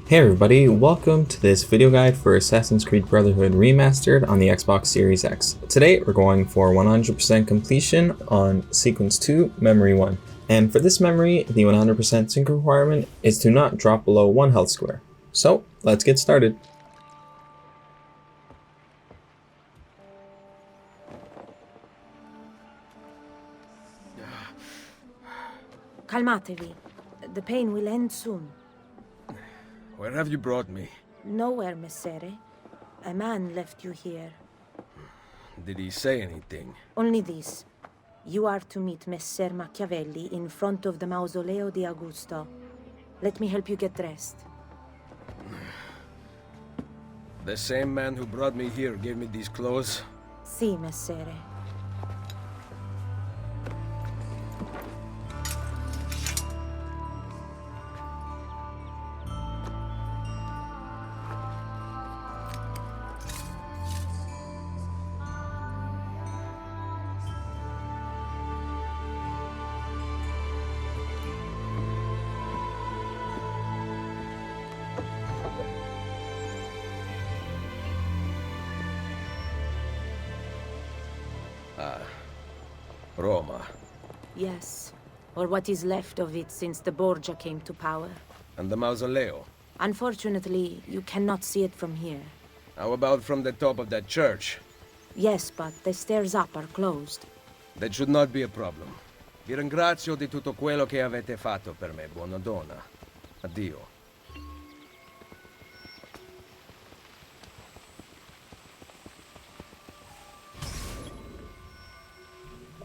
Hey everybody, welcome to this video guide for Assassin's Creed Brotherhood Remastered on the Xbox Series X. Today we're going for 100% completion on Sequence 2, Memory 1. And for this memory, the 100% sync requirement is to not drop below 1 health square. So, let's get started. Calmatevi. The pain will end soon. Where have you brought me? Nowhere, Messere. A man left you here. Did he say anything? Only this. You are to meet Messer Machiavelli in front of the Mausoleo di Augusto. Let me help you get dressed. The same man who brought me here gave me these clothes? Si, Messere. Roma. Yes. Or what is left of it since the Borgia came to power. And the mausoleo? Unfortunately, you cannot see it from here. How about from the top of that church? Yes, but the stairs up are closed. That should not be a problem. Vi ringrazio di tutto quello che avete fatto per me, buona donna. Addio.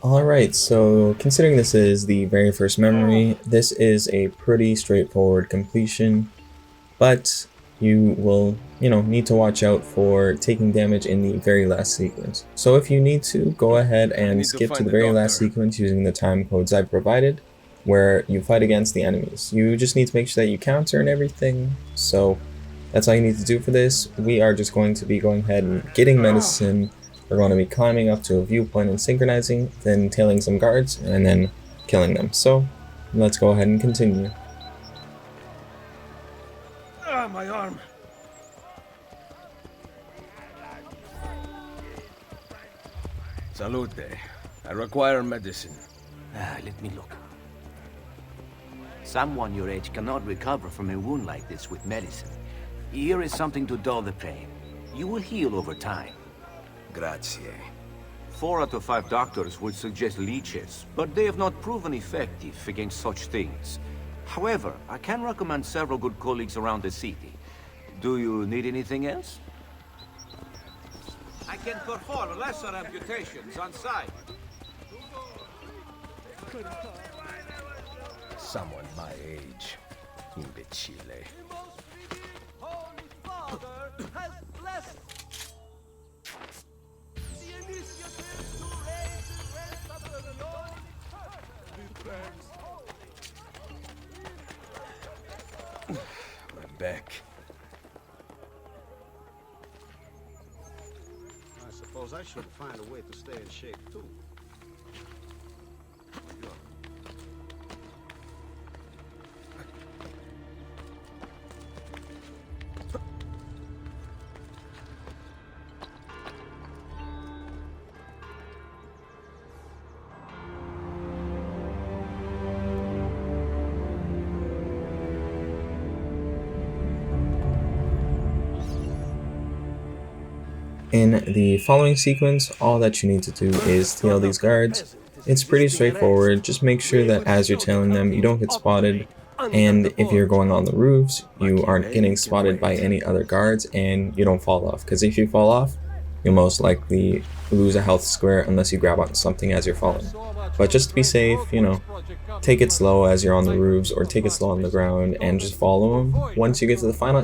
Alright, so considering this is the very first memory, this is a pretty straightforward completion, but you will, need to watch out for taking damage in the very last sequence. So if you need to, go ahead and skip to the very last sequence using the time codes I provided, where you fight against the enemies. You just need to make sure that you counter and everything, so that's all you need to do for this. We are just going to be going ahead and getting medicine. We're going to be climbing up to a viewpoint and synchronizing, then tailing some guards, and then killing them. So, let's go ahead and continue. Ah, my arm! Salute. I require medicine. Let me look. Someone your age cannot recover from a wound like this with medicine. Here is something to dull the pain. You will heal over time. Grazie. 4 out of 5 doctors would suggest leeches, but they have not proven effective against such things. However, I can recommend several good colleagues around the city. Do you need anything else? I can perform lesser amputations on site. Someone my age. Imbecile. My back. I suppose I should find a way to stay in shape too. In the following sequence, all that you need to do is tail these guards. It's pretty straightforward. Just make sure that as you're tailing them, you don't get spotted. And if you're going on the roofs, you aren't getting spotted by any other guards and you don't fall off. Because if you fall off, you'll most likely lose a health square unless you grab onto something as you're falling. But just to be safe, take it slow as you're on the roofs or take it slow on the ground and just follow them. Once you get to the final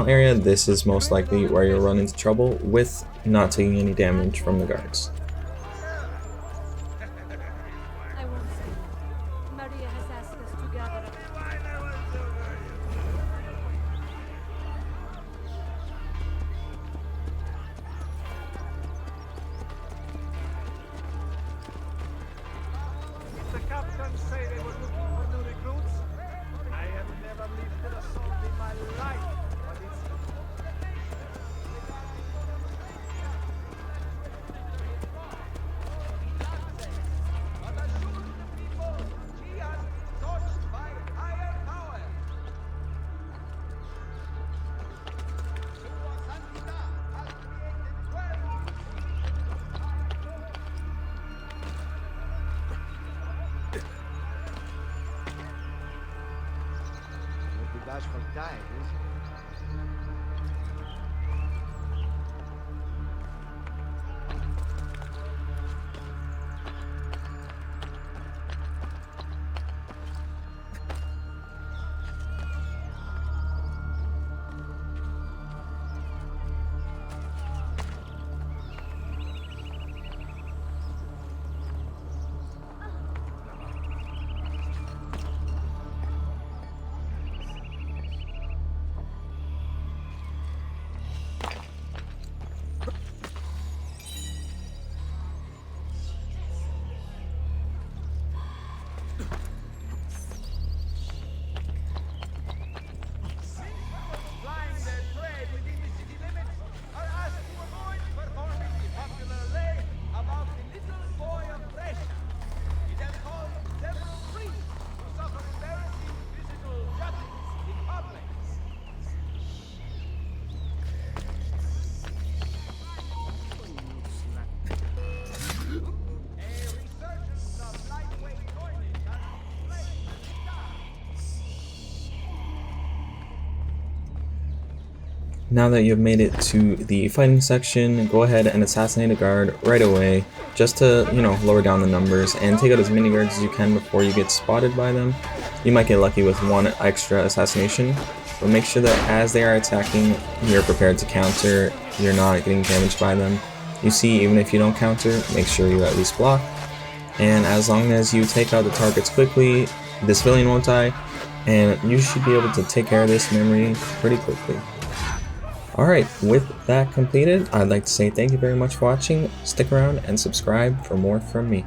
area, this is most likely where you'll run into trouble with not taking any damage from the guards. Maria has asked us to gather. The captains say they were looking for new recruits. I have never lifted a sword. much for dying, is it? Now that you've made it to the fighting section, go ahead and assassinate a guard right away, just to, lower down the numbers, and take out as many guards as you can before you get spotted by them. You might get lucky with one extra assassination, but make sure that as they are attacking, you're prepared to counter, you're not getting damaged by them. You see, even if you don't counter, make sure you at least block, and as long as you take out the targets quickly, the civilian won't die, and you should be able to take care of this memory pretty quickly. Alright, with that completed, I'd like to say thank you very much for watching, stick around and subscribe for more from me.